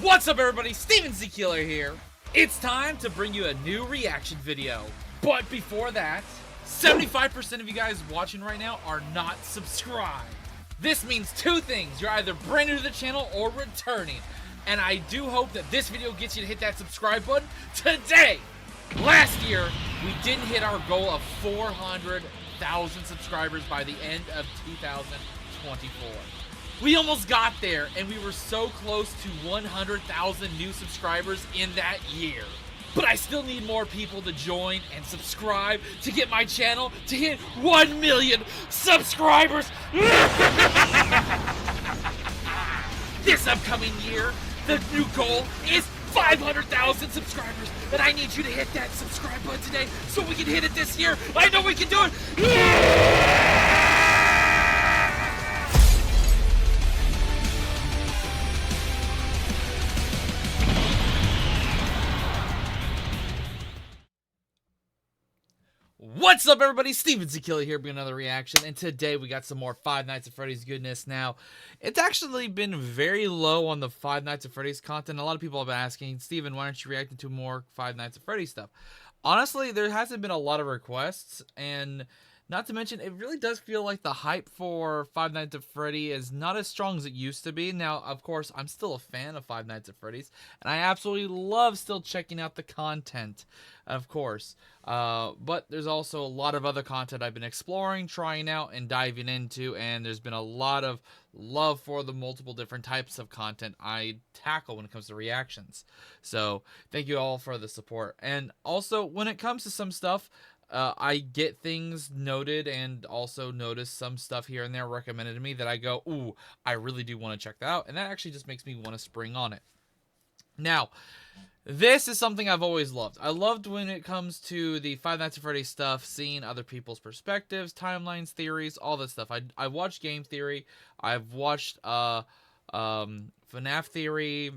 What's up everybody, Steven Zekieler here. It's time to bring you a new reaction video. But before that, 75% of you guys watching right now are not subscribed. This means two things. You're either brand new to the channel or returning. And I do hope that this video gets you to hit that subscribe button today. Last year, we didn't hit our goal of 400,000 subscribers by the end of 2024. We almost got there, and we were so close to 100,000 new subscribers in that year. But I still need more people to join and subscribe to get my channel to hit 1 million subscribers. This upcoming year, the new goal is 500,000 subscribers, and I need you to hit that subscribe button today so we can hit it this year. I know we can do it. What's up everybody, Steven Zekieler here bringing another reaction, and today we got some more Five Nights at Freddy's goodness. Now, it's actually been very low on the Five Nights at Freddy's content. A lot of people have been asking, Steven, why aren't you reacting to more Five Nights at Freddy's stuff? Honestly, there hasn't been a lot of requests, and not to mention, it really does feel like the hype for Five Nights at Freddy is not as strong as it used to be. Now, of course, I'm still a fan of Five Nights at Freddy's, and I absolutely love still checking out the content, of course. But there's also a lot of other content I've been exploring, trying out, and diving into, and there's been a lot of love for the multiple different types of content I tackle when it comes to reactions. So, thank you all for the support. And also, when it comes to some stuff, I get things noted and also notice some stuff here and there recommended to me that I go, ooh, I really do want to check that out. And that actually just makes me want to spring on it. Now, this is something I've always loved. I loved when it comes to the Five Nights at Freddy's stuff, seeing other people's perspectives, timelines, theories, all this stuff. I watched Game Theory. I've watched Fnaf Theory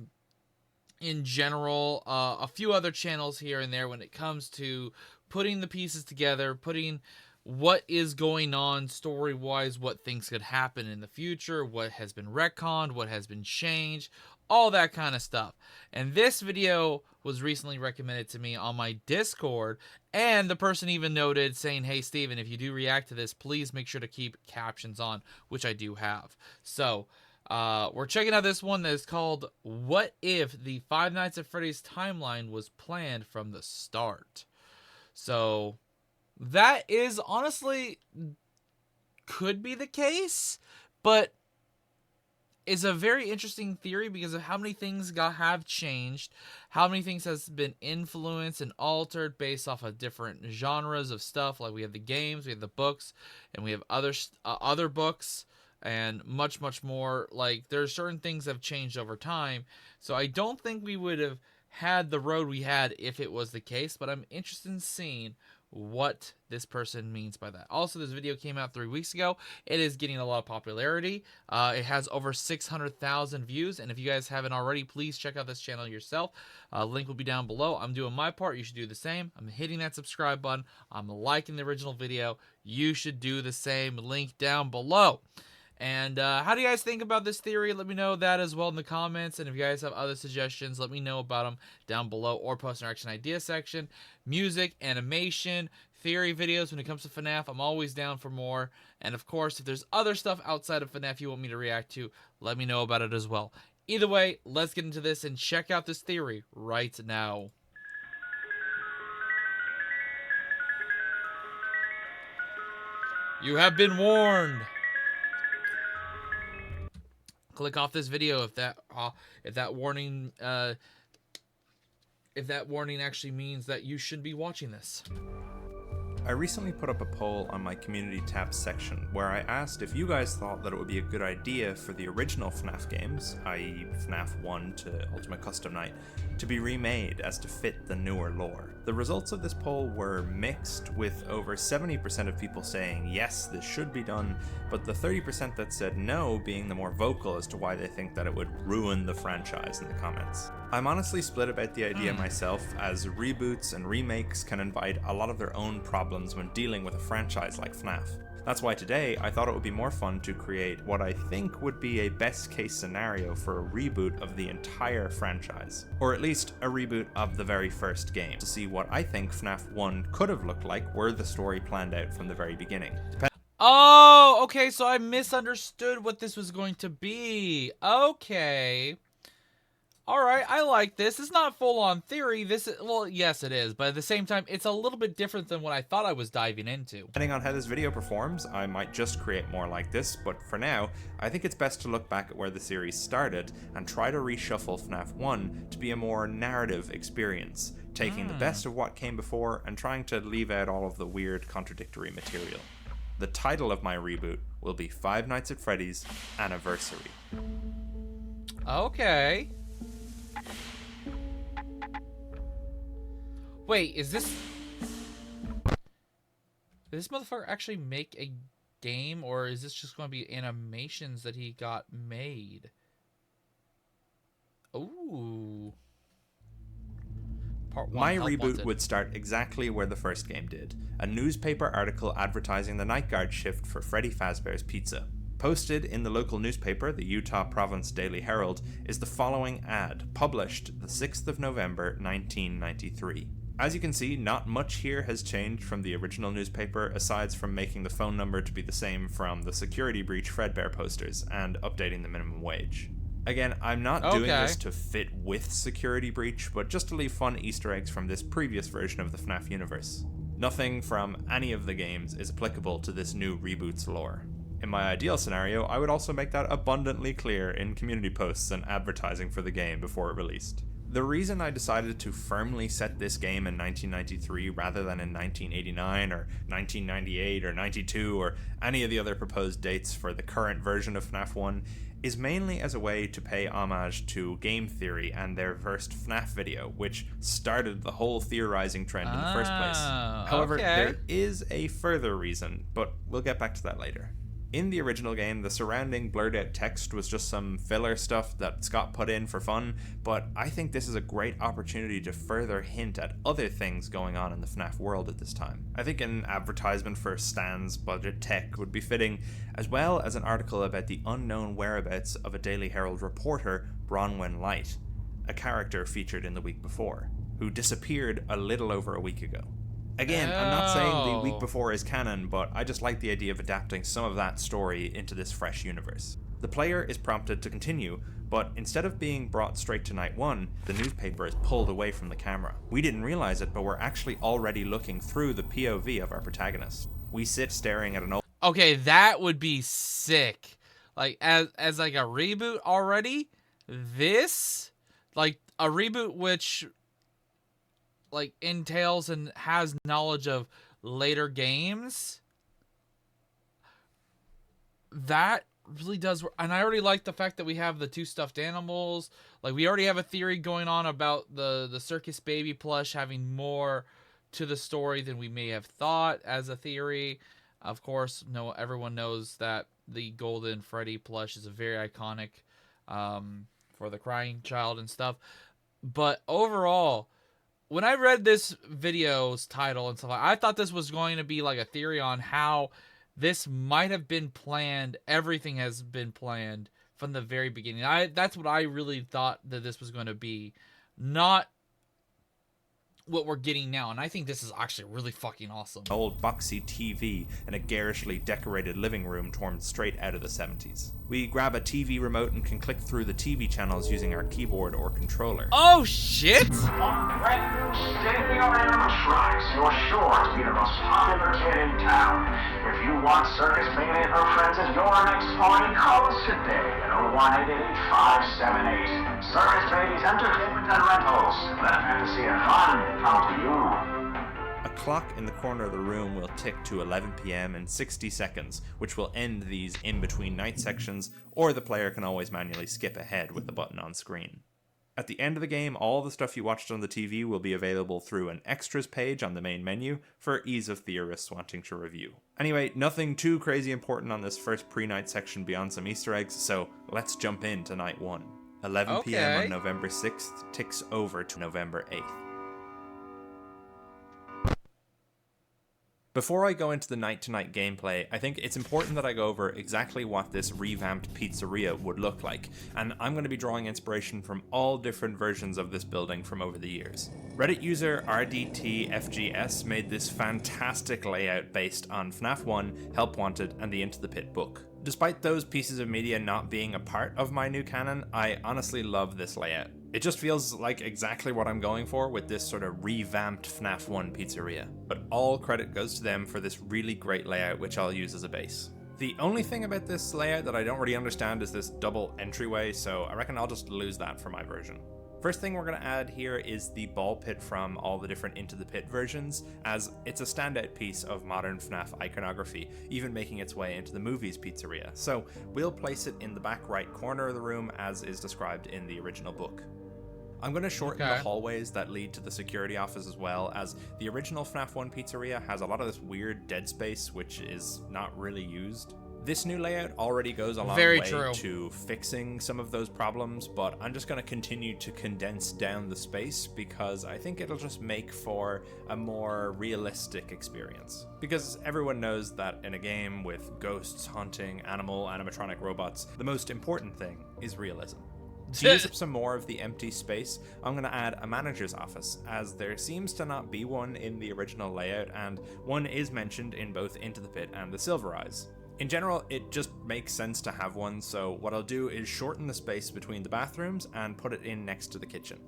in general, a few other channels here and there when it comes to putting the pieces together, putting what is going on story-wise, what things could happen in the future, what has been retconned, what has been changed, all that kind of stuff. And this video was recently recommended to me on my Discord, and the person even noted saying, hey Steven, if you do react to this, please make sure to keep captions on, which I do have. So, we're checking out this one that is called, What If the Five Nights at Freddy's Timeline Was Planned from the Start? So, that is honestly, could be the case, but is a very interesting theory because of how many things have changed, how many things has been influenced and altered based off of different genres of stuff. Like we have the games, we have the books, and we have other books, and much more. Like there's certain things that have changed over time, so I don't think we would have had the road we had if it was the case, but I'm interested in seeing what this person means by that. Also, this video came out 3 weeks ago. It is getting a lot of popularity. It has over 600,000 views, and if you guys haven't already, please check out this channel yourself. Link will be down below. I'm doing my part. You should do the same. I'm hitting that subscribe button. I'm liking the original video. You should do the same. Link down below. And how do you guys think about this theory? Let me know that as well in the comments. And if you guys have other suggestions, let me know about them down below or post in our action idea section. Music, animation, theory videos when it comes to FNAF, I'm always down for more. And of course, if there's other stuff outside of FNAF you want me to react to, let me know about it as well. Either way, let's get into this and check out this theory right now. You have been warned. Click off this video if that warning actually means that you should be watching this. I recently put up a poll on my community tab section where I asked if you guys thought that it would be a good idea for the original FNAF games, i.e. FNAF 1 to Ultimate Custom Night, to be remade as to fit the newer lore. The results of this poll were mixed, with over 70% of people saying yes, this should be done, but the 30% that said no being the more vocal as to why they think that it would ruin the franchise in the comments. I'm honestly split about the idea myself, as reboots and remakes can invite a lot of their own problems when dealing with a franchise like FNAF. That's why today I thought it would be more fun to create what I think would be a best case scenario for a reboot of the entire franchise. Or at least a reboot of the very first game, to see what I think FNAF 1 could have looked like were the story planned out from the very beginning. Oh, okay, so I misunderstood what this was going to be. Okay. Alright, I like this. It's not full-on theory. This is, well, yes it is, but at the same time, it's a little bit different than what I thought I was diving into. Depending on how this video performs, I might just create more like this, but for now, I think it's best to look back at where the series started and try to reshuffle FNAF 1 to be a more narrative experience, taking the best of what came before and trying to leave out all of the weird contradictory material. The title of my reboot will be Five Nights at Freddy's Anniversary. Okay. Wait, is this... Did this motherfucker actually make a game, or is this just going to be animations that he got made? Ooh. Part 1, My Help reboot Wanted. would start exactly where the first game did. A newspaper article advertising the night guard shift for Freddy Fazbear's Pizza. Posted in the local newspaper, the Utah Province Daily Herald, is the following ad, published the 6th of November 1993. As you can see, not much here has changed from the original newspaper, aside from making the phone number to be the same from the Security Breach Fredbear posters, and updating the minimum wage. Again, I'm not doing this to fit with Security Breach, but just to leave fun Easter eggs from this previous version of the FNAF universe. Nothing from any of the games is applicable to this new reboot's lore. In my ideal scenario, I would also make that abundantly clear in community posts and advertising for the game before it released. The reason I decided to firmly set this game in 1993 rather than in 1989 or 1998 or 92 or any of the other proposed dates for the current version of FNAF 1 is mainly as a way to pay homage to game theory and their first FNAF video, which started the whole theorizing trend in the first place. However, there is a further reason, but we'll get back to that later. In the original game, the surrounding blurred out text was just some filler stuff that Scott put in for fun, but I think this is a great opportunity to further hint at other things going on in the FNAF world at this time. I think an advertisement for Stan's budget tech would be fitting, as well as an article about the unknown whereabouts of a Daily Herald reporter, Bronwyn Light, a character featured in the week before, who disappeared a little over a week ago. Again, I'm not saying the week before is canon, but I just like the idea of adapting some of that story into this fresh universe. The player is prompted to continue, but instead of being brought straight to night 1, the newspaper is pulled away from the camera. We didn't realize it, but we're actually already looking through the POV of our protagonist. We sit staring at an old... Okay, that would be sick. Like, as like a reboot already, this, like, a reboot which... like entails and has knowledge of later games, that really does work. And I already like the fact that we have the 2 stuffed animals. Like, we already have a theory going on about the circus baby plush having more to the story than we may have thought as a theory. Of course, everyone knows that the golden Freddy plush is a very iconic for the crying child and stuff. But overall, when I read this video's title and stuff, I thought this was going to be like a theory on how this might have been planned. Everything has been planned from the very beginning. That's what I really thought that this was going to be, not what we're getting now. And I think this is actually really fucking awesome. Old boxy TV in a garishly decorated living room torn straight out of the 70s. We grab a TV remote and can click through the TV channels using our keyboard or controller. Oh shit! One brand new state-of-the-art animatronics, you're sure to be the most popular kid in town. If you want Circus Mania and her friends at your next party, call us today at 01888-578. Circus Babies Entertainment and Rentals. Let fantasy and fun come to you. A clock in the corner of the room will tick to 11 PM in 60 seconds, which will end these in-between night sections, or the player can always manually skip ahead with the button on screen. At the end of the game, all the stuff you watched on the TV will be available through an extras page on the main menu for ease of theorists wanting to review. Anyway, nothing too crazy important on this first pre-night section beyond some Easter eggs, so let's jump into night 1. 11 PM on November 6th ticks over to November 8th. Before I go into the night-to-night gameplay, I think it's important that I go over exactly what this revamped pizzeria would look like, and I'm going to be drawing inspiration from all different versions of this building from over the years. Reddit user RDTFGS made this fantastic layout based on Fnaf 1, Help Wanted, and the Into the Pit book. Despite those pieces of media not being a part of my new canon, I honestly love this layout. It just feels like exactly what I'm going for with this sort of revamped Fnaf 1 pizzeria. But all credit goes to them for this really great layout, which I'll use as a base. The only thing about this layout that I don't really understand is this double entryway, so I reckon I'll just lose that for my version. First thing we're going to add here is the ball pit from all the different Into the Pit versions, as it's a standout piece of modern FNAF iconography, even making its way into the movie's pizzeria. So we'll place it in the back right corner of the room as is described in the original book. I'm going to shorten the hallways that lead to the security office as well, as the original FNAF 1 pizzeria has a lot of this weird dead space which is not really used. This new layout already goes a long way to fixing some of those problems, but I'm just going to continue to condense down the space because I think it'll just make for a more realistic experience. Because everyone knows that in a game with ghosts, haunting, animatronic robots, the most important thing is realism. To use up some more of the empty space, I'm going to add a manager's office, as there seems to not be one in the original layout, and one is mentioned in both Into the Pit and the Silver Eyes. In general, it just makes sense to have one, so what I'll do is shorten the space between the bathrooms and put it in next to the kitchen.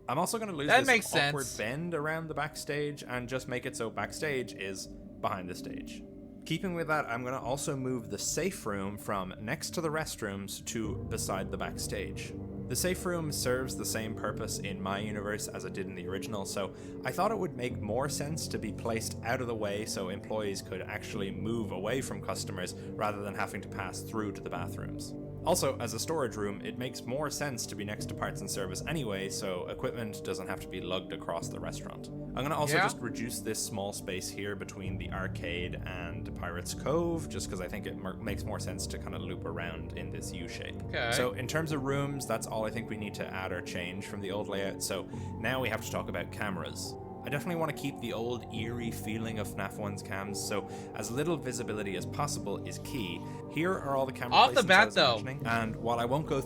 I'm also going to lose this awkward bend around the backstage and just make it so backstage is behind the stage. Keeping with that, I'm going to also move the safe room from next to the restrooms to beside the backstage. The safe room serves the same purpose in my universe as it did in the original, so I thought it would make more sense to be placed out of the way so employees could actually move away from customers rather than having to pass through to the bathrooms. Also, as a storage room, it makes more sense to be next to parts and service anyway, so equipment doesn't have to be lugged across the restaurant. I'm going to also just reduce this small space here between the arcade and Pirate's Cove, just because I think it makes more sense to kind of loop around in this U-shape. So in terms of rooms, that's all I think we need to add or change from the old layout, so now we have to talk about cameras. I definitely want to keep the old eerie feeling of FNAF 1's cams, so as little visibility as possible is key. Here are all the camera off the bat, I was mentioning, and while I won't go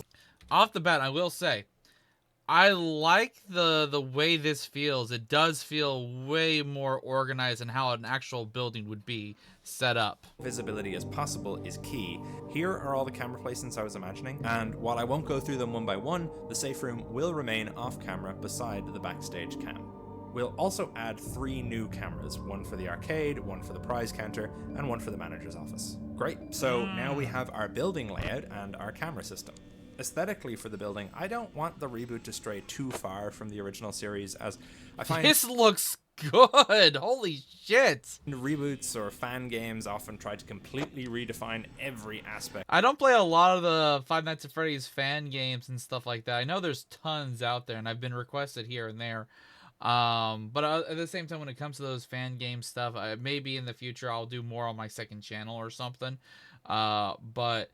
off the bat, I will say, I like the way this feels. It does feel way more organized in how an actual building would be set up. Visibility as possible is key. Here are all the camera placements I was imagining, and while I won't go through them one by one, the safe room will remain off camera beside the backstage cam. We'll also add 3 new cameras, one for the arcade, one for the prize counter, and one for the manager's office. Great, so now we have our building layout and our camera system. Aesthetically for the building, I don't want the reboot to stray too far from the original series, as I find this looks good. Holy shit. Reboots or fan games often try to completely redefine every aspect. I don't play a lot of the Five Nights at Freddy's fan games and stuff like that. I know there's tons out there, and I've been requested here and there. But at the same time, when it comes to those fan game stuff, maybe in the future I'll do more on my second channel or something. But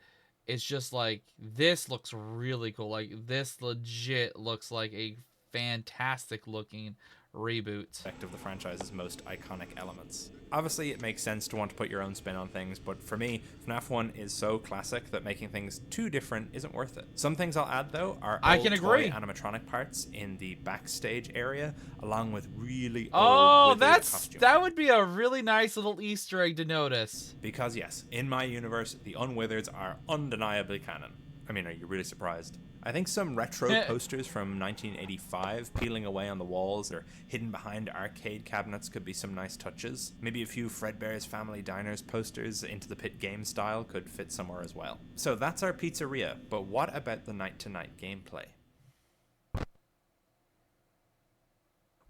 it's just like, this looks really cool. Like, this legit looks like a fantastic looking reboot of the franchise's most iconic elements. Obviously, it makes sense to want to put your own spin on things, but for me, FNAF 1 is so classic that making things too different isn't worth it. Some things I'll add, though, are old toy animatronic parts in the backstage area, along with really old costumes. That would be a really nice little Easter egg to notice. Because yes, in my universe, the Unwithereds are undeniably canon. I mean, are you really surprised? I think some retro posters from 1985 peeling away on the walls or hidden behind arcade cabinets could be some nice touches. Maybe a few Fredbear's Family Diners posters Into the Pit game style could fit somewhere as well. So that's our pizzeria, but what about the night-to-night gameplay?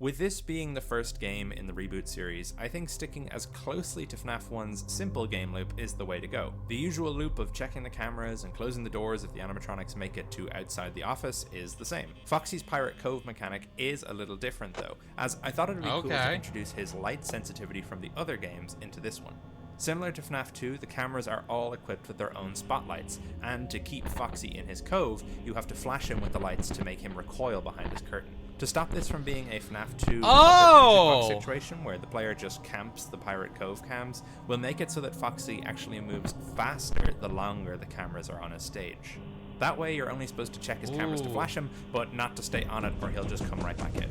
With this being the first game in the Reboot series, I think sticking as closely to FNAF 1's simple game loop is the way to go. The usual loop of checking the cameras and closing the doors if the animatronics make it to outside the office is the same. Foxy's Pirate Cove mechanic is a little different though, as I thought it would be cool to introduce his light sensitivity from the other games into this one. Similar to FNAF 2, the cameras are all equipped with their own spotlights, and to keep Foxy in his cove, you have to flash him with the lights to make him recoil behind his curtain. To stop this from being a FNAF 2 music box situation where the player just camps the Pirate Cove cams, we'll make it so that Foxy actually moves faster the longer the cameras are on his stage. That way you're only supposed to check his cameras to flash him, but not to stay on it or he'll just come right back in.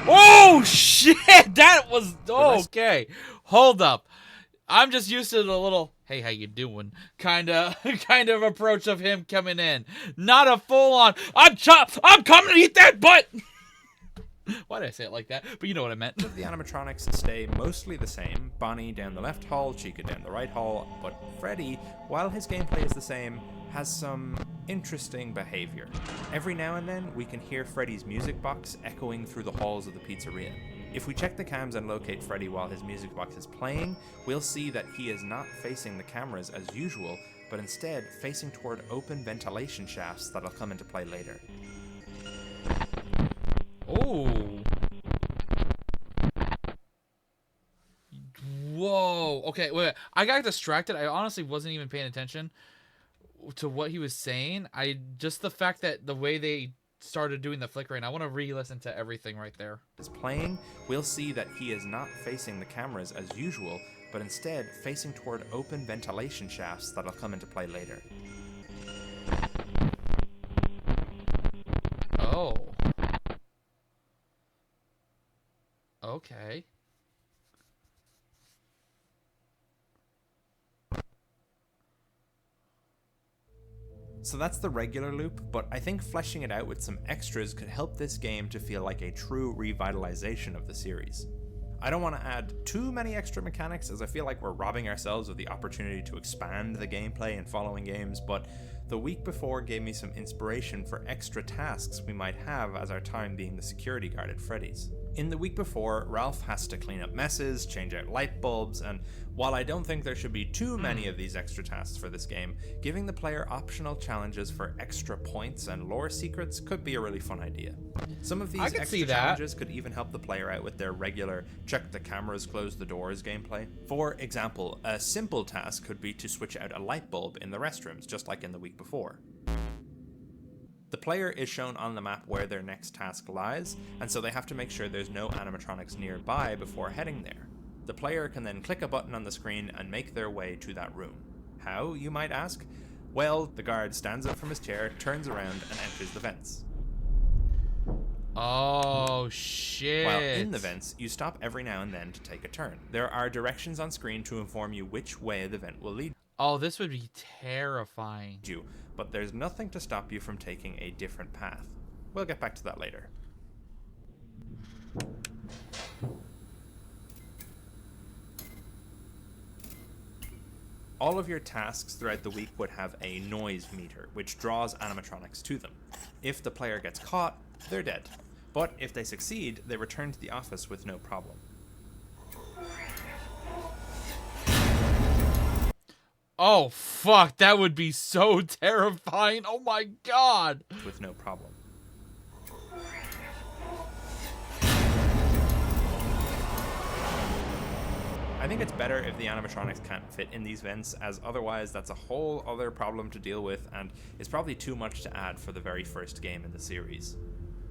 Oh shit! That was okay. Hold up. I'm just used to the little "Hey, how you doing?" kind of approach of him coming in. Not a full-on I'm coming to eat that butt. Why did I say it like that? But you know what I meant. The animatronics stay mostly the same. Bonnie down the left hall, Chica down the right hall, but Freddy, while his gameplay is the same, has some interesting behavior. Every now and then, we can hear Freddy's music box echoing through the halls of the pizzeria. If we check the cams and locate Freddy while his music box is playing, we'll see that he is not facing the cameras as usual, but instead facing toward open ventilation shafts that'll come into play later. Oh. Whoa. Okay, wait. I got distracted. I honestly wasn't even paying attention to what he was saying. Just the fact that the way they started doing the flickering, I want to re-listen to everything right there. Is playing, we'll see that he is not facing the cameras as usual, but instead facing toward open ventilation shafts that'll come into play later. Oh. Okay. So that's the regular loop, but I think fleshing it out with some extras could help this game to feel like a true revitalization of the series. I don't want to add too many extra mechanics as I feel like we're robbing ourselves of the opportunity to expand the gameplay in following games, but the week before gave me some inspiration for extra tasks we might have as our time being the security guard at Freddy's. In the week before, Ralph has to clean up messes, change out light bulbs, and while I don't think there should be too many of these extra tasks for this game, giving the player optional challenges for extra points and lore secrets could be a really fun idea. Some of these extra challenges could even help the player out with their regular check the cameras, close the doors gameplay. For example, a simple task could be to switch out a light bulb in the restrooms, just like in the week before. The player is shown on the map where their next task lies, and so they have to make sure there's no animatronics nearby before heading there. The player can then click a button on the screen and make their way to that room. How, you might ask? Well, the guard stands up from his chair, turns around, and enters the vents. Oh, shit. While in the vents, you stop every now and then to take a turn. There are directions on screen to inform you which way the vent will lead. Oh, this would be terrifying. But there's nothing to stop you from taking a different path. We'll get back to that later. All of your tasks throughout the week would have a noise meter, which draws animatronics to them. If the player gets caught, they're dead. But if they succeed, they return to the office with no problem. Oh, fuck. That would be so terrifying. Oh, my God. With no problem. I think it's better if the animatronics can't fit in these vents, as otherwise that's a whole other problem to deal with, and it's probably too much to add for the very first game in the series.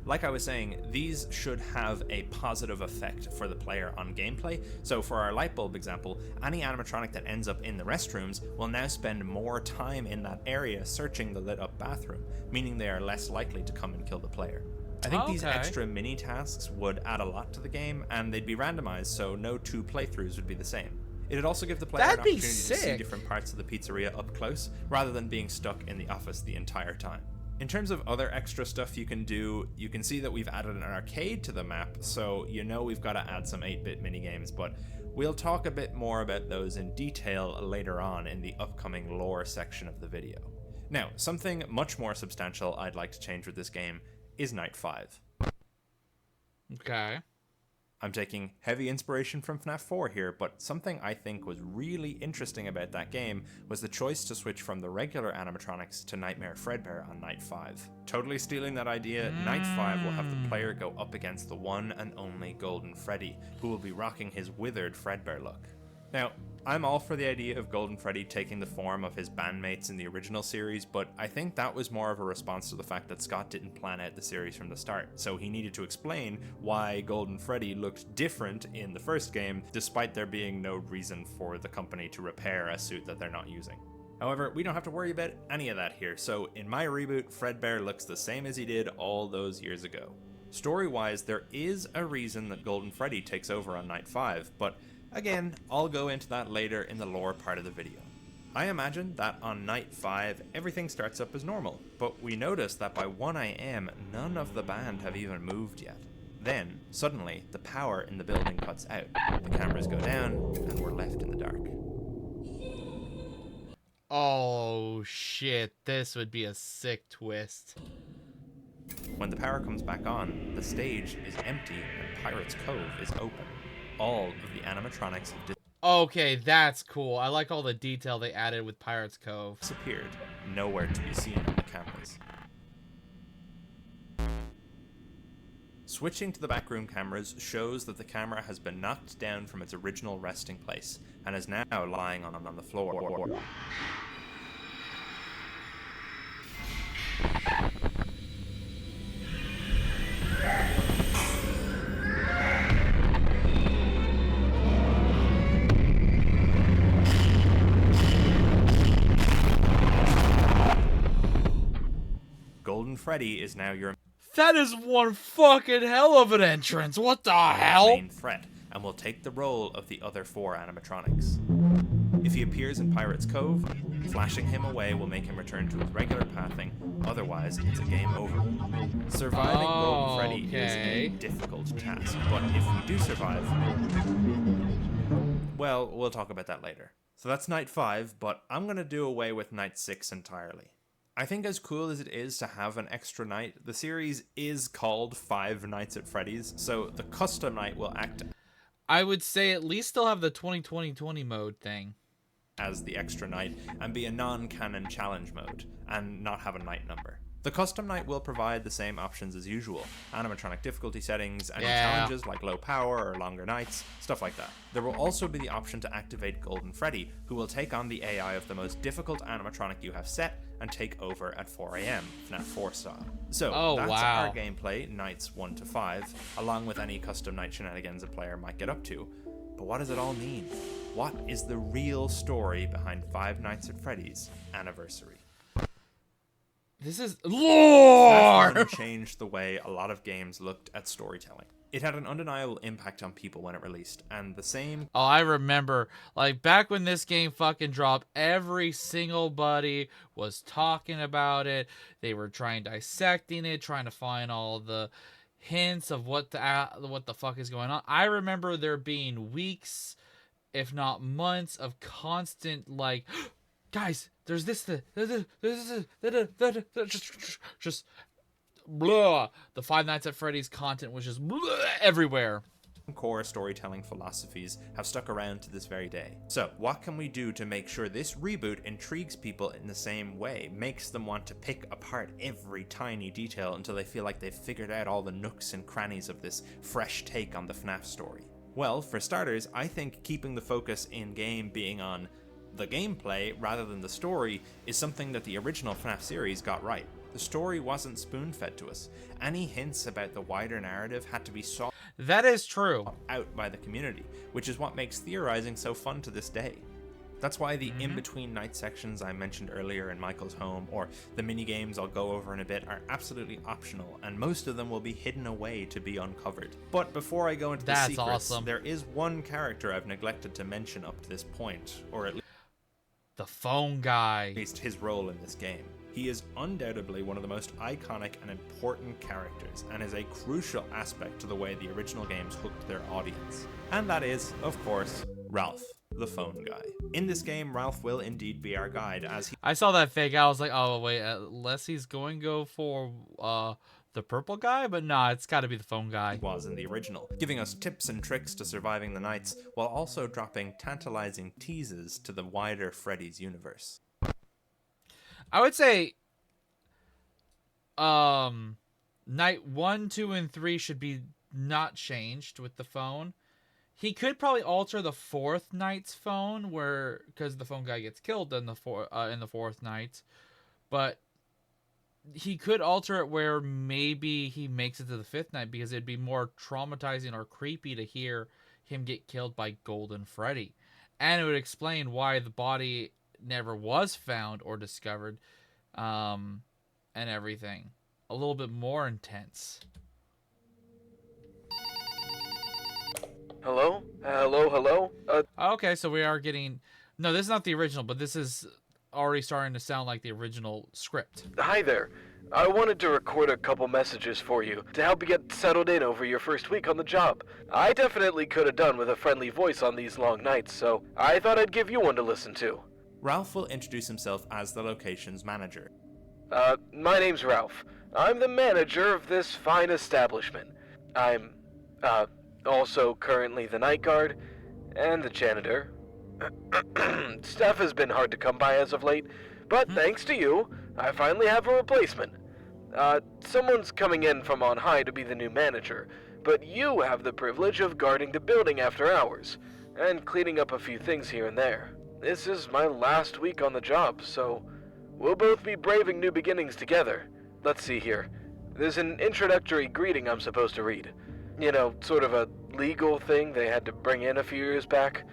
Like I was saying, these should have a positive effect for the player on gameplay, so for our light bulb example, any animatronic that ends up in the restrooms will now spend more time in that area searching the lit up bathroom, meaning they are less likely to come and kill the player. I think these extra mini tasks would add a lot to the game, and they'd be randomized, so no two playthroughs would be the same. It'd also give the player an opportunity to see different parts of the pizzeria up close, rather than being stuck in the office the entire time. In terms of other extra stuff you can do, you can see that we've added an arcade to the map, so you know we've got to add some 8-bit minigames, but we'll talk a bit more about those in detail later on in the upcoming lore section of the video. Now, something much more substantial I'd like to change with this game is Night 5. Okay. I'm taking heavy inspiration from FNAF 4 here, but something I think was really interesting about that game was the choice to switch from the regular animatronics to Nightmare Fredbear on Night 5. Totally stealing that idea, Night 5 will have the player go up against the one and only Golden Freddy, who will be rocking his withered Fredbear look. Now, I'm all for the idea of Golden Freddy taking the form of his bandmates in the original series, but I think that was more of a response to the fact that Scott didn't plan out the series from the start, so he needed to explain why Golden Freddy looked different in the first game, despite there being no reason for the company to repair a suit that they're not using. However, we don't have to worry about any of that here, so in my reboot, Fredbear looks the same as he did all those years ago. Story-wise, there is a reason that Golden Freddy takes over on Night 5, but again, I'll go into that later in the lore part of the video. I imagine that on Night 5, everything starts up as normal, but we notice that by 1 AM, none of the band have even moved yet. Then, suddenly, the power in the building cuts out, the cameras go down, and we're left in the dark. Oh shit, this would be a sick twist. When the power comes back on, the stage is empty and Pirate's Cove is open. All of the animatronics have Okay, that's cool. I like all the detail they added with Pirate's Cove. disappeared, nowhere to be seen on the cameras. Switching to the backroom cameras shows that the camera has been knocked down from its original resting place and is now lying on the floor. Golden Freddy is now your That is one fucking hell of an entrance. What the hell? main threat and will take the role of the other 4 animatronics. If he appears in Pirate's Cove, flashing him away will make him return to his regular pathing, otherwise it's a game over. Surviving Golden Freddy is a difficult task, but if we do survive, well, we'll talk about that later. So that's Night 5, but I'm going to do away with Night 6 entirely. I think as cool as it is to have an extra night, the series is called Five Nights at Freddy's, so the custom night will act I would say at least still have the 2020 mode thing. as the extra night and be a non-canon challenge mode, and not have a night number. The custom night will provide the same options as usual, animatronic difficulty settings, any challenges like low power or longer nights, stuff like that. There will also be the option to activate Golden Freddy, who will take on the AI of the most difficult animatronic you have set and take over at 4 AM, Fnaf 4 style. So that's our gameplay, nights 1 to 5, along with any custom night shenanigans a player might get up to. But what does it all mean? What is the real story behind Five Nights at Freddy's Anniversary? This is lore! That changed the way a lot of games looked at storytelling. It had an undeniable impact on people when it released, and the same... Oh, I remember, like, back when this game fucking dropped, every single buddy was talking about it. They were dissecting it, trying to find all the hints of what the fuck is going on. I remember there being weeks, if not months, of constant, like... Guys, there's this, just blah. The Five Nights at Freddy's content was just blah, everywhere. Core storytelling philosophies have stuck around to this very day. So, what can we do to make sure this reboot intrigues people in the same way, makes them want to pick apart every tiny detail until they feel like they've figured out all the nooks and crannies of this fresh take on the FNAF story? Well, for starters, I think keeping the focus in-game being on the gameplay rather than the story is something that the original FNAF series got right. The story wasn't spoon-fed to us. Any hints about the wider narrative had to be sought That is true. out by the community, which is what makes theorizing so fun to this day. That's why the in-between night sections I mentioned earlier in Michael's home, or the minigames I'll go over in a bit, are absolutely optional, and most of them will be hidden away to be uncovered. But before I go into the secrets, there is one character I've neglected to mention up to this point, or at the phone guy. least his role in this game. He is undoubtedly one of the most iconic and important characters, and is a crucial aspect to the way the original games hooked their audience. And that is, of course, Ralph, the phone guy. In this game, Ralph will indeed be our guide, as he I saw that fake. I was like, oh wait, unless he's going to go for the purple guy, but nah, it's got to be the phone guy. was in the original, giving us tips and tricks to surviving the nights, while also dropping tantalizing teases to the wider Freddy's universe. I would say, night 1, 2, and 3 should be not changed with the phone. He could probably alter the fourth night's phone, because the phone guy gets killed in the fourth night, but he could alter it where maybe he makes it to the fifth night, because it'd be more traumatizing or creepy to hear him get killed by Golden Freddy, and it would explain why the body never was found or discovered, and everything. A little bit more intense. Hello? Hello? Okay, so we are getting... No, this is not the original, but this is already starting to sound like the original script. Hi there. I wanted to record a couple messages for you to help you get settled in over your first week on the job. I definitely could have done with a friendly voice on these long nights, so I thought I'd give you one to listen to. Ralph will introduce himself as the location's manager. My name's Ralph. I'm the manager of this fine establishment. I'm, also currently the night guard and the janitor. Staff has been hard to come by as of late, but thanks to you, I finally have a replacement. Someone's coming in from on high to be the new manager, but you have the privilege of guarding the building after hours, and cleaning up a few things here and there. This is my last week on the job, so we'll both be braving new beginnings together. Let's see here. There's an introductory greeting I'm supposed to read. You know, sort of a legal thing they had to bring in a few years back.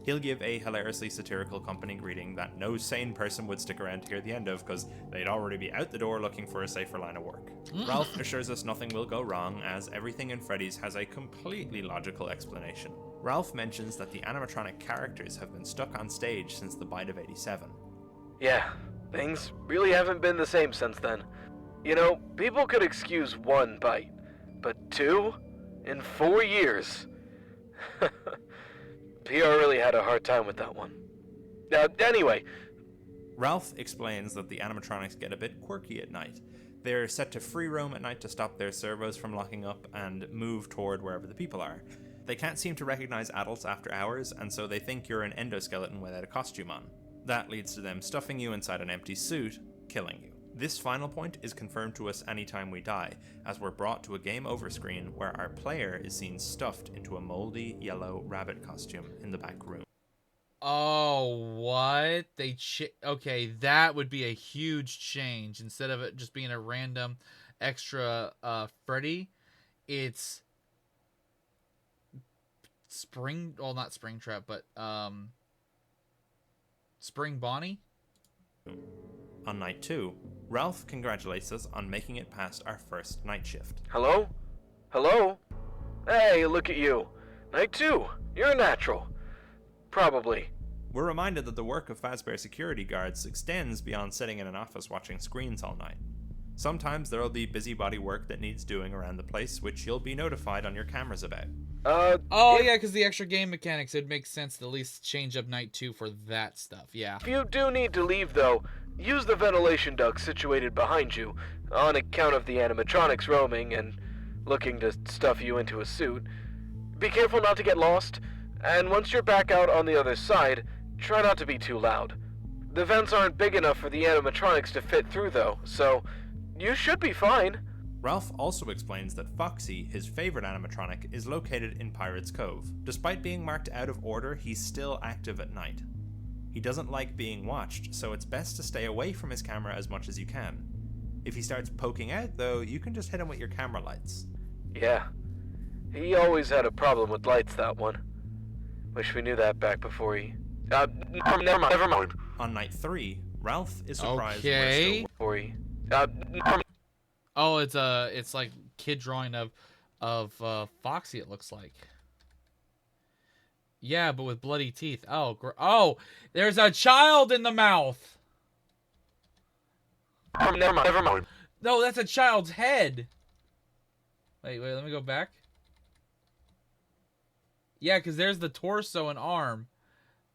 He'll give a hilariously satirical company greeting that no sane person would stick around to hear the end of, because they'd already be out the door looking for a safer line of work. Ralph assures us nothing will go wrong, as everything in Freddy's has a completely logical explanation. Ralph mentions that the animatronic characters have been stuck on stage since the bite of '87. Yeah, things really haven't been the same since then. You know, people could excuse one bite, but two? In 4 years? PR really had a hard time with that one. Anyway. Ralph explains that the animatronics get a bit quirky at night. They're set to free roam at night to stop their servos from locking up and move toward wherever the people are. They can't seem to recognize adults after hours, and so they think you're an endoskeleton without a costume on. That leads to them stuffing you inside an empty suit, killing you. This final point is confirmed to us anytime we die, as we're brought to a game over screen where our player is seen stuffed into a moldy yellow rabbit costume in the back room. Oh, what? Okay, that would be a huge change. Instead of it just being a random extra Freddy, it's not Springtrap, but Spring Bonnie? On night 2, Ralph congratulates us on making it past our first night shift. Hello? Hello? Hey, look at you. Night 2. You're a natural. Probably. We're reminded that the work of Fazbear security guards extends beyond sitting in an office watching screens all night. Sometimes there'll be busybody work that needs doing around the place, which you'll be notified on your cameras about. Yeah, because the extra game mechanics, it makes sense to at least change up night 2 for that stuff, yeah. If you do need to leave, though, use the ventilation duct situated behind you, on account of the animatronics roaming and looking to stuff you into a suit. Be careful not to get lost, and once you're back out on the other side, try not to be too loud. The vents aren't big enough for the animatronics to fit through, though, so you should be fine. Ralph also explains that Foxy, his favorite animatronic, is located in Pirate's Cove. Despite being marked out of order, he's still active at night. He doesn't like being watched, so it's best to stay away from his camera as much as you can. If he starts poking out, though, you can just hit him with your camera lights. Yeah, he always had a problem with lights, that one. Wish we knew that back before he... never mind. On night 3, Ralph is surprised Okay. Before he... Oh, it's like kid drawing of Foxy, it looks like. Yeah, but with bloody teeth. Oh, there's a child in the mouth. Never mind. No, that's a child's head. Wait, let me go back. Yeah, because there's the torso and arm.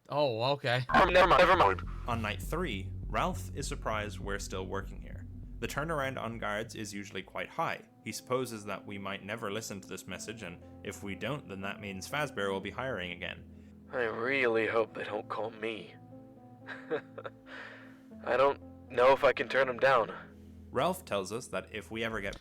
Oh, okay. Never mind. On night 3, Ralph is surprised we're still working here. The turnaround on guards is usually quite high. He supposes that we might never listen to this message, and if we don't, then that means Fazbear will be hiring again. I really hope they don't call me. I don't know if I can turn them down. Ralph tells us that if we ever get...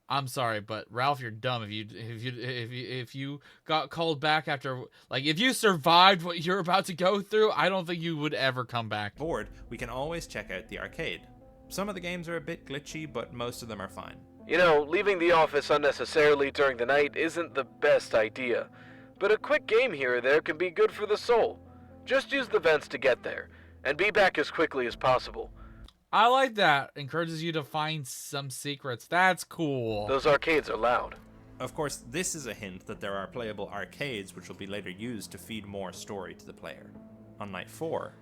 I'm sorry, but Ralph, you're dumb. If you got called back after, like, if you survived what you're about to go through, I don't think you would ever come back. Bored, we can always check out the arcade. Some of the games are a bit glitchy, but most of them are fine. You know, leaving the office unnecessarily during the night isn't the best idea, but a quick game here or there can be good for the soul. Just use the vents to get there, and be back as quickly as possible. I like that. Encourages you to find some secrets. That's cool. Those arcades are loud. Of course, this is a hint that there are playable arcades which will be later used to feed more story to the player. On night 4,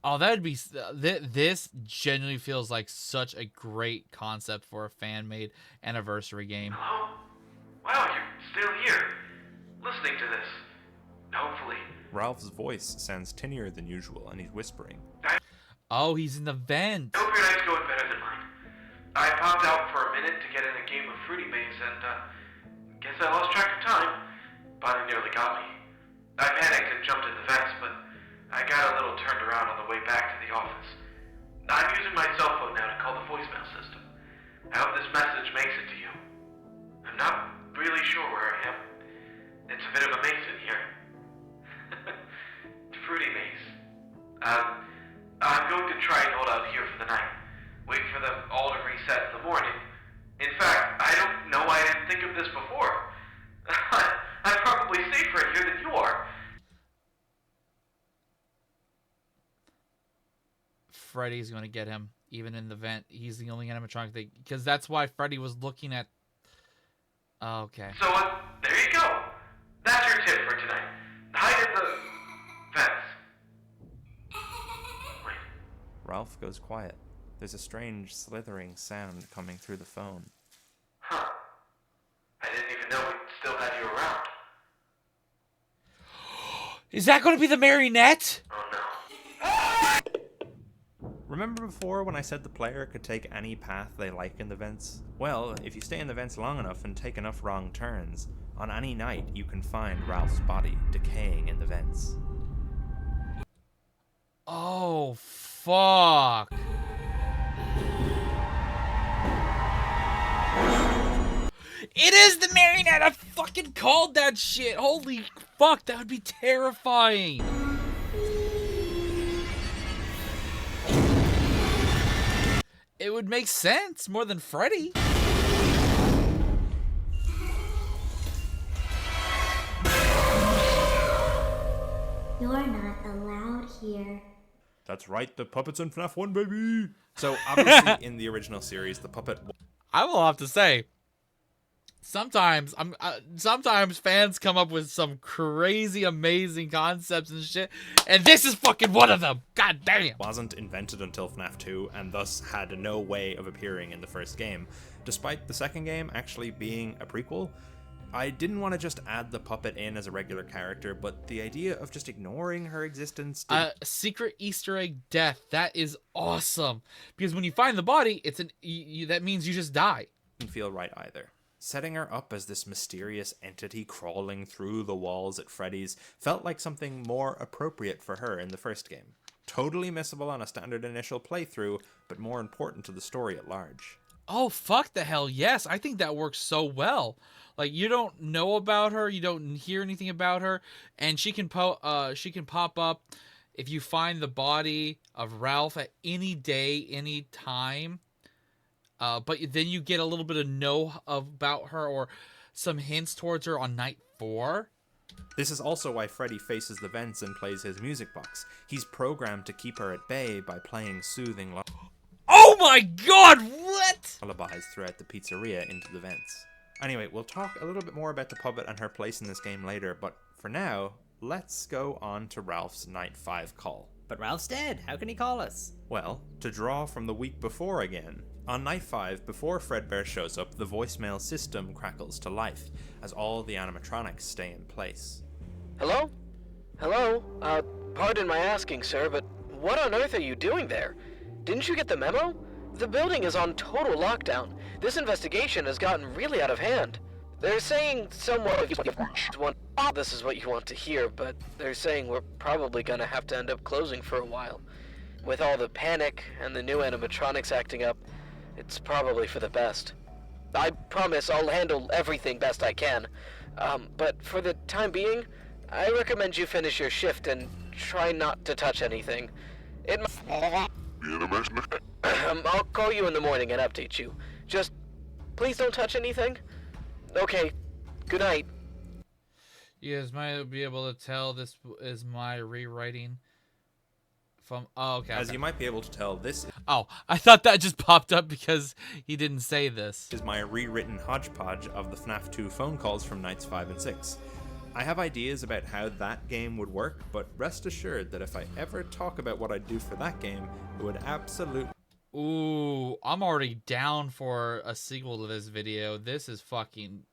Oh, that'd be... This genuinely feels like such a great concept for a fan-made anniversary game. Hello? Wow, you're still here, listening to this. Hopefully. Ralph's voice sounds tinnier than usual, and he's whispering. Oh, he's in the vent. I hope your night's going better than mine. I popped out for a minute to get in a game of Fruity Maze and, guess I lost track of time. But it nearly got me. I panicked and jumped in the vents, but I got a little turned around on the way back to the office. I'm using my cell phone now to call the voicemail system. I hope this message makes it to you. I'm not really sure where I am. It's a bit of a maze in here. Fruity Maze. I'm going to try and hold out here for the night. Wait for them all to reset in the morning. In fact, I don't know why I didn't think of this before. I'm probably safer here than you are. Freddy's going to get him, even in the vent. He's the only animatronic thing. Because that's why Freddy was looking at... Oh, okay. So, there you go. That's your tip for tonight. Hide in the vents. Wait. Ralph goes quiet. There's a strange slithering sound coming through the phone. Huh. I didn't even know we still had you around. Is that going to be the marionette? Oh no. Remember before when I said the player could take any path they like in the vents? Well, if you stay in the vents long enough and take enough wrong turns, on any night you can find Ralph's body decaying in the vents. Oh, fuck. It is the marionette! I fucking called that shit! Holy fuck, that would be terrifying! It would make sense more than Freddy. You're not allowed here. That's right, the puppet's in FNAF 1, baby! So, obviously, in the original series, the puppet... I will have to say, sometimes fans come up with some crazy, amazing concepts and shit, and this is fucking one of them. God damn. wasn't invented until FNAF 2, and thus had no way of appearing in the first game. Despite the second game actually being a prequel, I didn't want to just add the puppet in as a regular character, but the idea of just ignoring her existence Secret Easter egg death. That is awesome. Because when you find the body, it's that means you just die. didn't feel right either. Setting her up as this mysterious entity crawling through the walls at Freddy's felt like something more appropriate for her in the first game. Totally missable on a standard initial playthrough, but more important to the story at large. Oh, fuck the hell, yes. I think that works so well. Like, you don't know about her, you don't hear anything about her, and she can pop up if you find the body of Ralph at any day, any time. But then you get a little bit of know about her or some hints towards her on night 4. This is also why Freddy faces the vents and plays his music box. He's programmed to keep her at bay by playing soothing Oh my god, what? lullabies throughout the pizzeria into the vents. Anyway, we'll talk a little bit more about the puppet and her place in this game later, but for now, let's go on to Ralph's Night 5 call. But Ralph's dead. How can he call us? Well, to draw from the week before again. On Night 5, before Fredbear shows up, the voicemail system crackles to life, as all the animatronics stay in place. Hello? Hello? Pardon my asking, sir, but what on earth are you doing there? Didn't you get the memo? The building is on total lockdown. This investigation has gotten really out of hand. They're saying somewhat this is what you want to hear, but they're saying we're probably gonna have to end up closing for a while. With all the panic and the new animatronics acting up, it's probably for the best. I promise I'll handle everything best I can. But for the time being, I recommend you finish your shift and try not to touch anything. It I'll call you in the morning and update you. Just please don't touch anything. Okay, good night. You guys might be able to tell this is my rewriting from. Oh, okay. As you might be able to tell, this Oh, I thought that just popped up because he didn't say this. is my rewritten hodgepodge of the FNAF 2 phone calls from nights 5 and 6. I have ideas about how that game would work, but rest assured that if I ever talk about what I'd do for that game, it would absolutely Ooh, I'm already down for a sequel to this video. This is fucking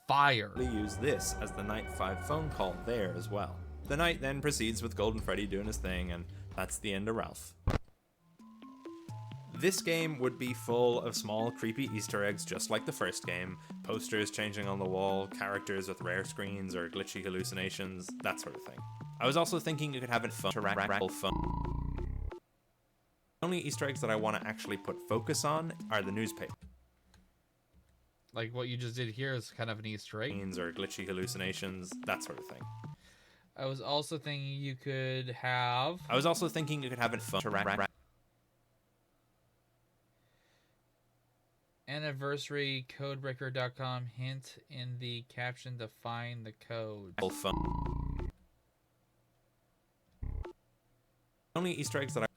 fire. use this as the night 5 phone call there as well. The night then proceeds with Golden Freddy doing his thing, and that's the end of Ralph. This game would be full of small, creepy Easter eggs just like the first game, posters changing on the wall, characters with rare screens or glitchy hallucinations, that sort of thing. I was also thinking you could have it fun to rattle fun. The only Easter eggs that I want to actually put focus on are the newspaper. Like what you just did here is kind of an Easter egg. Or glitchy hallucinations, that sort of thing. I was also thinking you could have it fun to anniversary codebreaker.com hint in the caption to find the code. fun. Only Easter eggs that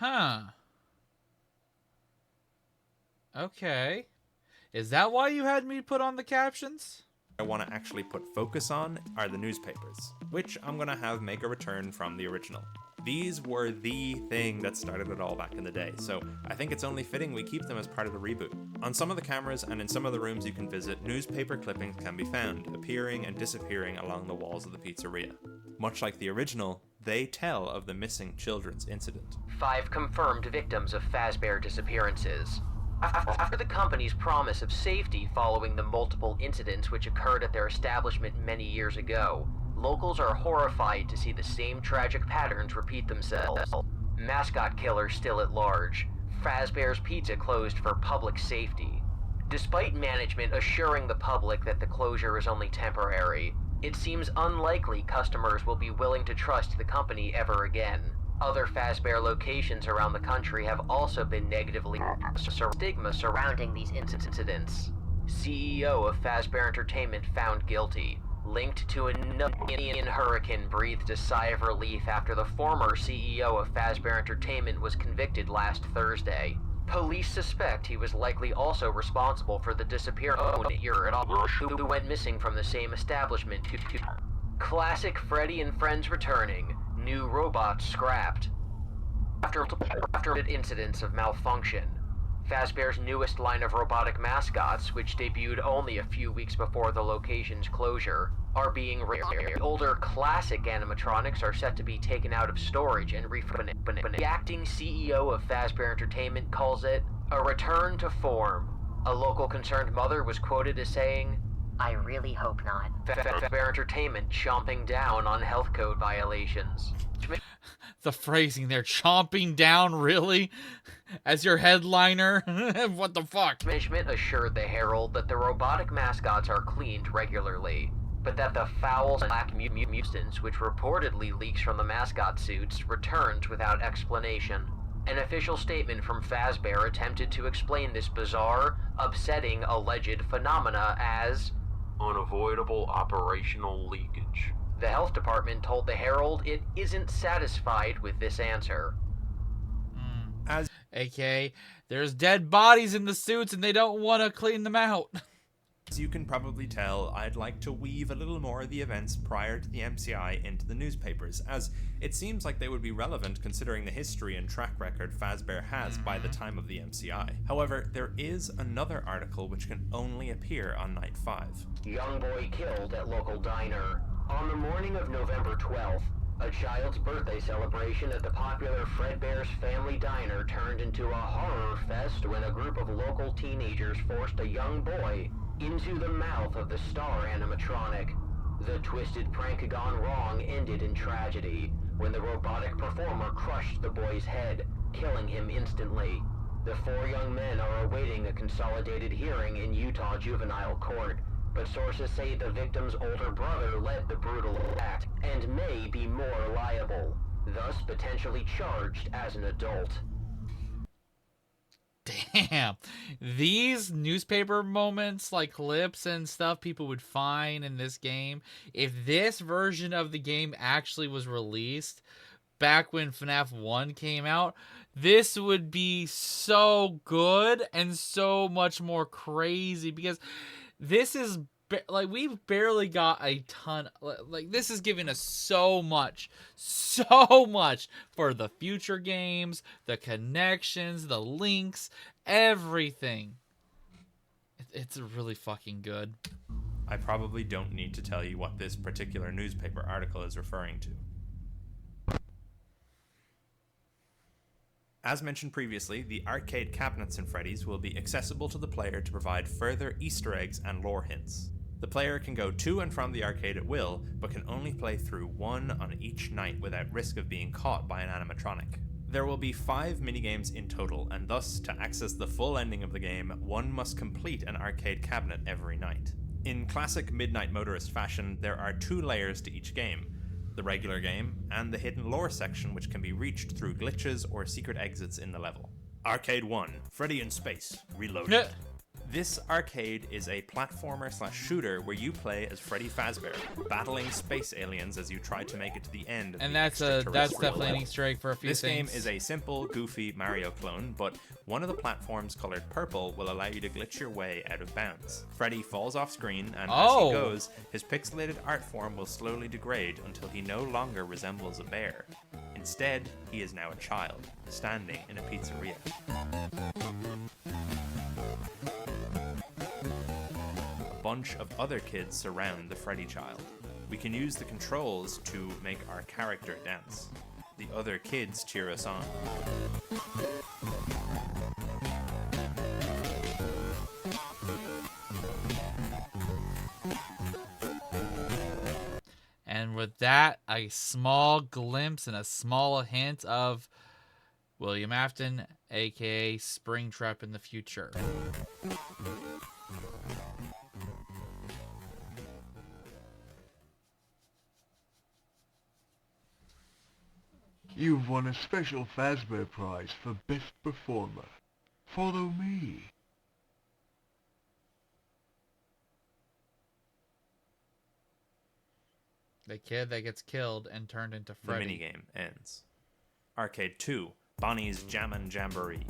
Huh. Okay. Is that why you had me put on the captions? I want to actually put focus on are the newspapers, which I'm going to have make a return from the original. These were the thing that started it all back in the day, so I think it's only fitting we keep them as part of the reboot. On some of the cameras and in some of the rooms you can visit, newspaper clippings can be found, appearing and disappearing along the walls of the pizzeria. Much like the original, they tell of the missing children's incident. 5 confirmed victims of Fazbear disappearances. After the company's promise of safety following the multiple incidents which occurred at their establishment many years ago, locals are horrified to see the same tragic patterns repeat themselves. Mascot killer still at large. Fazbear's Pizza closed for public safety. Despite management assuring the public that the closure is only temporary, it seems unlikely customers will be willing to trust the company ever again. Other Fazbear locations around the country have also been negatively stigma surrounding these incidents. CEO of Fazbear Entertainment found guilty. Linked to an Indian hurricane breathed a sigh of relief after the former CEO of Fazbear Entertainment was convicted last Thursday. Police suspect he was likely also responsible for the disappearance who went missing from the same establishment. Classic Freddy and Friends returning. New robots scrapped. After incidents of malfunction, Fazbear's newest line of robotic mascots, which debuted only a few weeks before the location's closure, are being older classic animatronics are set to be taken out of storage and refunded. The acting CEO of Fazbear Entertainment calls it a return to form. A local concerned mother was quoted as saying, "I really hope not." Fazbear Entertainment chomping down on health code violations. The phrasing there, chomping down, really? As your headliner? What the fuck? Management assured the Herald that the robotic mascots are cleaned regularly, but that the foul black mutants, which reportedly leaks from the mascot suits, returns without explanation. An official statement from Fazbear attempted to explain this bizarre, upsetting alleged phenomena as unavoidable operational leakage. The health department told the Herald it isn't satisfied with this answer. As AKA, there's dead bodies in the suits and they don't want to clean them out. As you can probably tell, I'd like to weave a little more of the events prior to the MCI into the newspapers, as it seems like they would be relevant considering the history and track record Fazbear has by the time of the MCI. However, there is another article which can only appear on Night 5. Young boy killed at local diner. On the morning of November 12th, a child's birthday celebration at the popular Fredbear's Family Diner turned into a horror fest when a group of local teenagers forced a young boy into the mouth of the star animatronic. The twisted prank gone wrong ended in tragedy when the robotic performer crushed the boy's head, killing him instantly. The 4 young men are awaiting a consolidated hearing in Utah Juvenile Court, but sources say the victim's older brother led the brutal act and may be more liable, thus potentially charged as an adult. Damn. These newspaper moments, like clips and stuff people would find in this game, if this version of the game actually was released back when FNAF 1 came out, this would be so good and so much more crazy, because this is like, we've barely got a ton, like, this is giving us so much for the future games, the connections, the links, everything. It's really fucking good. I probably don't need to tell you what this particular newspaper article is referring to. As mentioned previously, the arcade cabinets in Freddy's will be accessible to the player to provide further Easter eggs and lore hints. The player can go to and from the arcade at will, but can only play through one on each night without risk of being caught by an animatronic. There will be 5 minigames in total, and thus, to access the full ending of the game, one must complete an arcade cabinet every night. In classic Midnight Motorist fashion, there are 2 layers to each game: the regular game, and the hidden lore section, which can be reached through glitches or secret exits in the level. Arcade 1, Freddy in Space, Reloaded. This arcade is a platformer/shooter where you play as Freddy Fazbear, battling space aliens as you try to make it to the end of And the that's definitely an Easter egg for a few This things. game is a simple, goofy Mario clone, but one of the platforms colored purple will allow you to glitch your way out of bounds. Freddy falls off screen, and as he goes, his pixelated art form will slowly degrade until he no longer resembles a bear. Instead, he is now a child, standing in a pizzeria. A bunch of other kids surround the Freddy child. We can use the controls to make our character dance. The other kids cheer us on. And with that, a small glimpse and a small hint of William Afton, aka Springtrap in the future. You've won a special Fazbear Prize for Best Performer. Follow me. The kid that gets killed and turned into Freddy. The minigame ends. Arcade 2, Bonnie's Jammin' Jamboree.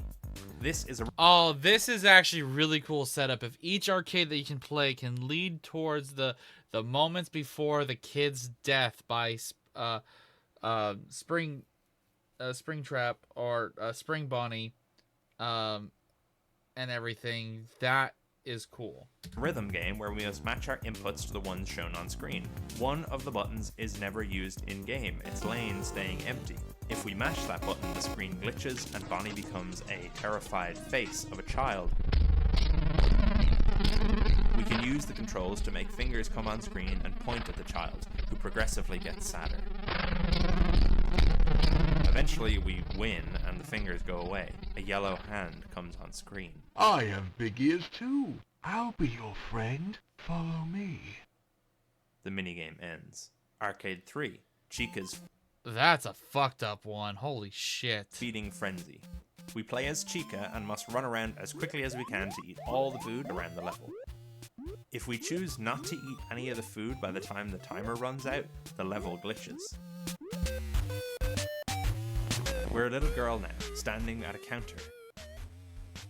This is actually really cool setup. If each arcade that you can play can lead towards the moments before the kid's death by Springtrap or Spring Bonnie, and everything, that is cool. Rhythm game where we must match our inputs to the ones shown on screen. One of the buttons is never used in-game, its lane staying empty. If we mash that button, the screen glitches and Bonnie becomes a terrified face of a child. We can use the controls to make fingers come on screen and point at the child, who progressively gets sadder. Eventually we win and the fingers go away. A yellow hand comes on screen. I have big ears too. I'll be your friend. Follow me. The minigame ends. Arcade 3, Chica's That's a fucked up one. Holy shit. Feeding Frenzy. We play as Chica and must run around as quickly as we can to eat all the food around the level. If we choose not to eat any of the food by the time the timer runs out, the level glitches. We're a little girl now, standing at a counter.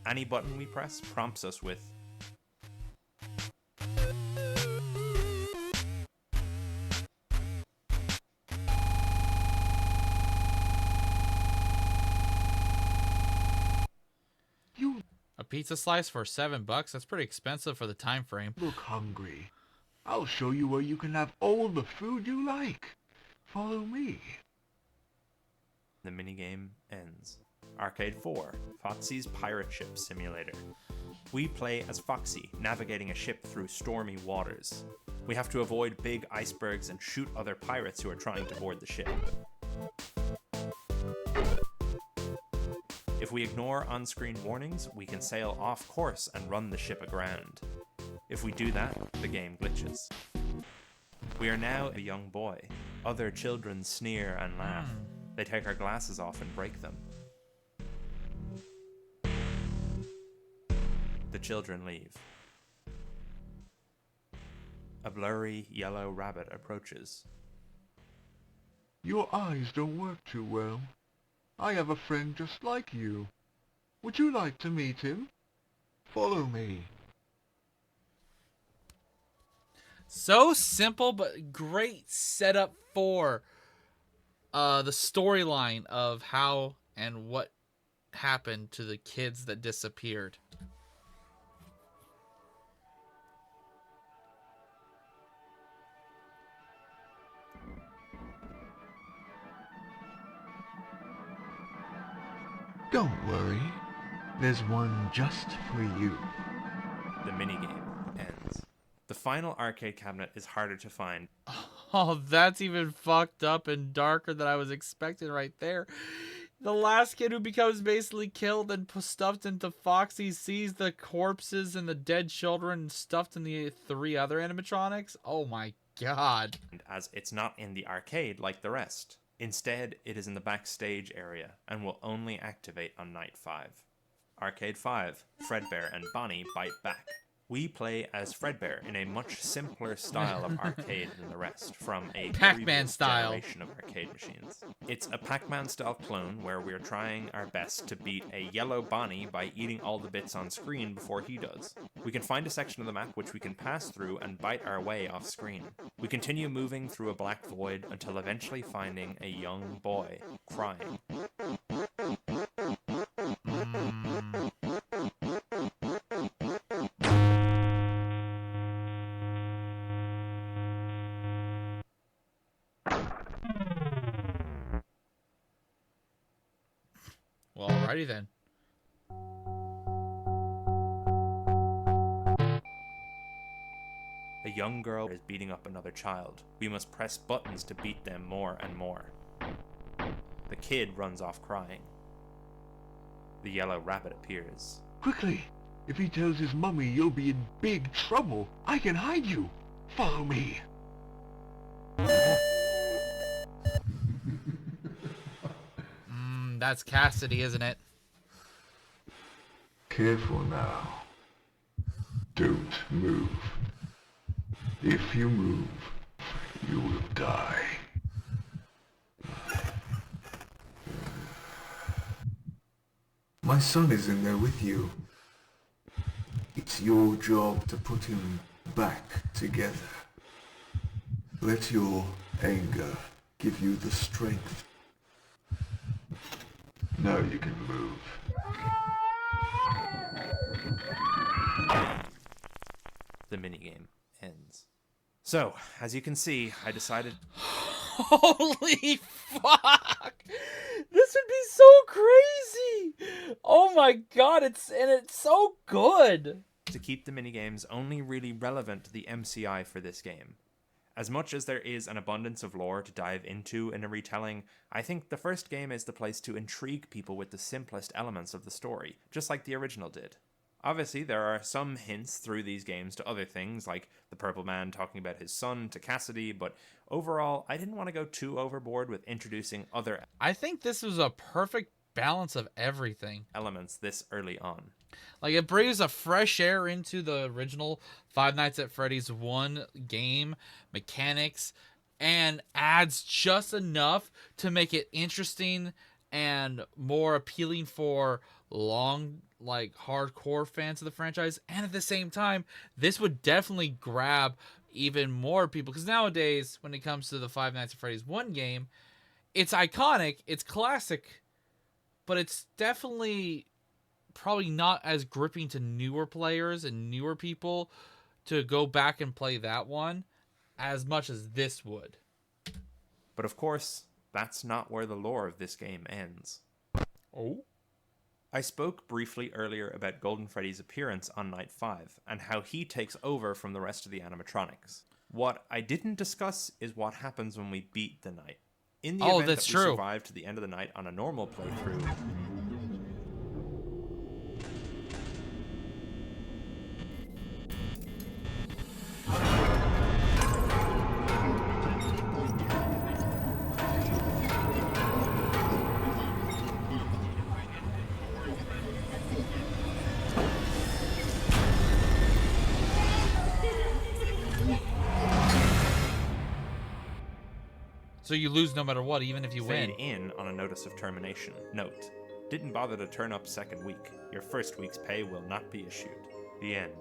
Any button we press prompts us with A pizza slice for $7? That's pretty expensive for the time frame. Look hungry. I'll show you where you can have all the food you like. Follow me. The minigame ends. Arcade 4, Foxy's Pirate Ship Simulator. We play as Foxy, navigating a ship through stormy waters. We have to avoid big icebergs and shoot other pirates who are trying to board the ship. If we ignore on-screen warnings, we can sail off course and run the ship aground. If we do that, the game glitches. We are now a young boy. Other children sneer and laugh. They take our glasses off and break them. The children leave. A blurry yellow rabbit approaches. Your eyes don't work too well. I have a friend just like you. Would you like to meet him? Follow me. So simple, but great setup for the storyline of how and what happened to the kids that disappeared. Don't worry. There's one just for you. The minigame ends. The final arcade cabinet is harder to find. Oh, that's even fucked up and darker than I was expecting right there. The last kid who becomes basically killed and stuffed into Foxy sees the corpses and the dead children stuffed in the 3 other animatronics. Oh my god. As it's not in the arcade like the rest. Instead, it is in the backstage area and will only activate on night 5. Arcade 5, Fredbear and Bonnie bite back. We play as Fredbear in a much simpler style of arcade than the rest, from a Pac-Man previous style generation of arcade machines. It's a Pac-Man style clone where we're trying our best to beat a yellow Bonnie by eating all the bits on screen before he does. We can find a section of the map which we can pass through and bite our way off screen. We continue moving through a black void until eventually finding a young boy crying. Well, alrighty then. A young girl is beating up another child. We must press buttons to beat them more and more. The kid runs off crying. The yellow rabbit appears. Quickly! If he tells his mummy, you'll be in big trouble. I can hide you. Follow me. That's Cassidy, isn't it? Careful now. Don't move. If you move, you will die. My son is in there with you. It's your job to put him back together. Let your anger give you the strength. Now you can move. The minigame ends. So, as you can see, I decided... Holy fuck! This would be so crazy! Oh my god, it's so good! to keep the minigames only really relevant to the MCI for this game. As much as there is an abundance of lore to dive into in a retelling, I think the first game is the place to intrigue people with the simplest elements of the story, just like the original did. Obviously, there are some hints through these games to other things, like the Purple Man talking about his son to Cassidy, but overall, I didn't want to go too overboard with introducing other I think this was a perfect balance of everything. elements this early on. Like, it breathes a fresh air into the original Five Nights at Freddy's 1 game mechanics and adds just enough to make it interesting and more appealing for hardcore fans of the franchise. And at the same time, this would definitely grab even more people, because nowadays, when it comes to the Five Nights at Freddy's 1 game, it's iconic, it's classic, but it's definitely probably not as gripping to newer players and newer people to go back and play that one as much as this would. But of course, that's not where the lore of this game ends. Oh? I spoke briefly earlier about Golden Freddy's appearance on Night 5, and how he takes over from the rest of the animatronics. What I didn't discuss is what happens when we beat the night. In the event that's that we true. survive to the end of the night on a normal playthrough, So you lose no matter what, even if you win. Fade in on a notice of termination. Note: didn't bother to turn up second week. Your first week's pay will not be issued. The end.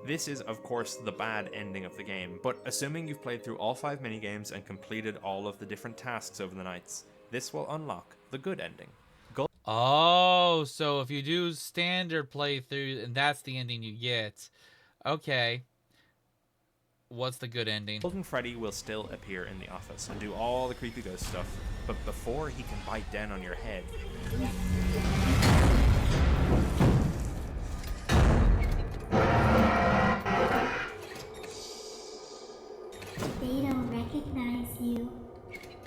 This is, of course, the bad ending of the game, but assuming you've played through all 5 minigames and completed all of the different tasks over the nights, this will unlock the good ending. Oh, so if you do standard playthrough, and that's the ending you get. Okay. What's the good ending? Golden Freddy will still appear in the office and do all the creepy ghost stuff, but before he can bite down on your head... They don't recognize you,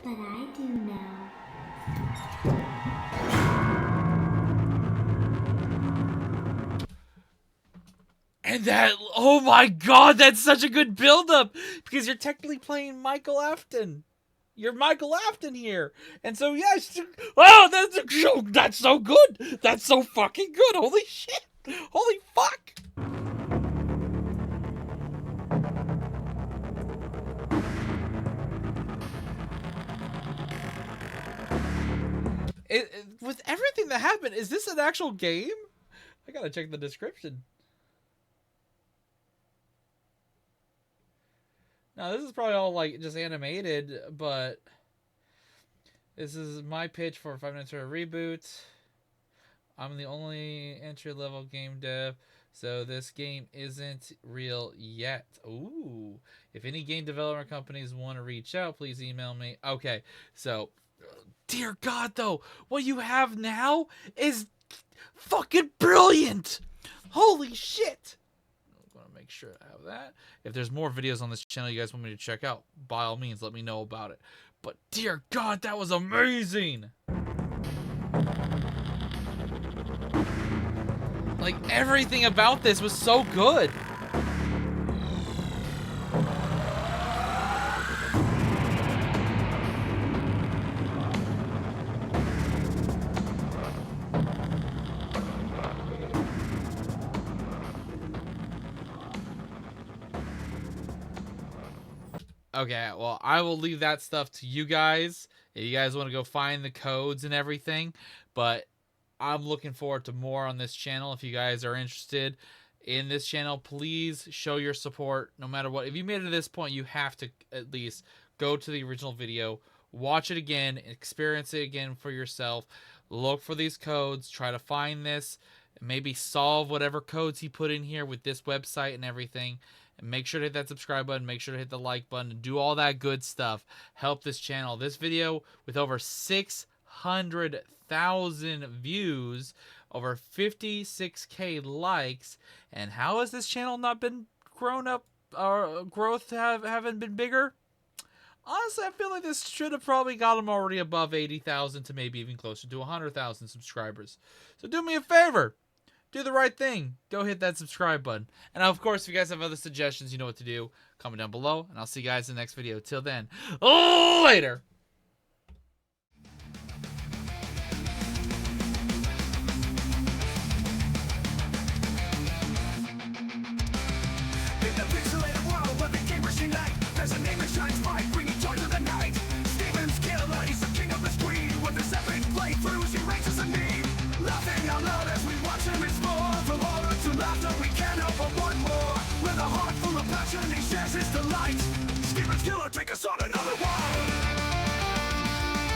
but I do now. And that, oh my god, that's such a good build-up! Because you're technically playing Michael Afton. You're Michael Afton here. And so, yes, oh, that's so good! That's so fucking good! Holy shit! Holy fuck! With everything that happened, is this an actual game? I gotta check the description. Now, this is probably all, like, just animated, but this is my pitch for 5 minutes for a reboot. I'm the only entry-level game dev, so this game isn't real yet. Ooh. If any game developer companies want to reach out, please email me. Okay, so, dear God, though, what you have now is fucking brilliant! Holy shit! Make sure I have that. If there's more videos on this channel you guys want me to check out, by all means, let me know about it. But dear God, that was amazing! Like, everything about this was so good! Okay, well, I will leave that stuff to you guys. If you guys want to go find the codes and everything. But I'm looking forward to more on this channel. If you guys are interested in this channel, please show your support no matter what. If you made it to this point, you have to at least go to the original video, watch it again, experience it again for yourself. Look for these codes, try to find this, maybe solve whatever codes he put in here with this website and everything. And make sure to hit that subscribe button. Make sure to hit the like button. And do all that good stuff. Help this channel. This video with over 600,000 views, over 56K likes. And how has this channel not been grown up, or growth haven't been bigger? Honestly, I feel like this should have probably got him already above 80,000 to maybe even closer to 100,000 subscribers. So do me a favor. Do the right thing. Go hit that subscribe button. And of course, if you guys have other suggestions, you know what to do. Comment down below, and I'll see you guys in the next video. Till then, later. In the pixelated world where the gamers unite, there's a name that shines bright, bringing joy to the night. Steven's killer, he's the king of the screen. With his epic playthroughs, he raises a knee. Laughing out loud as we watch him explore. From horror to laughter, we can't help but want more. With a heart full of passion, he shares his delight. Steven's killer, take us on another one.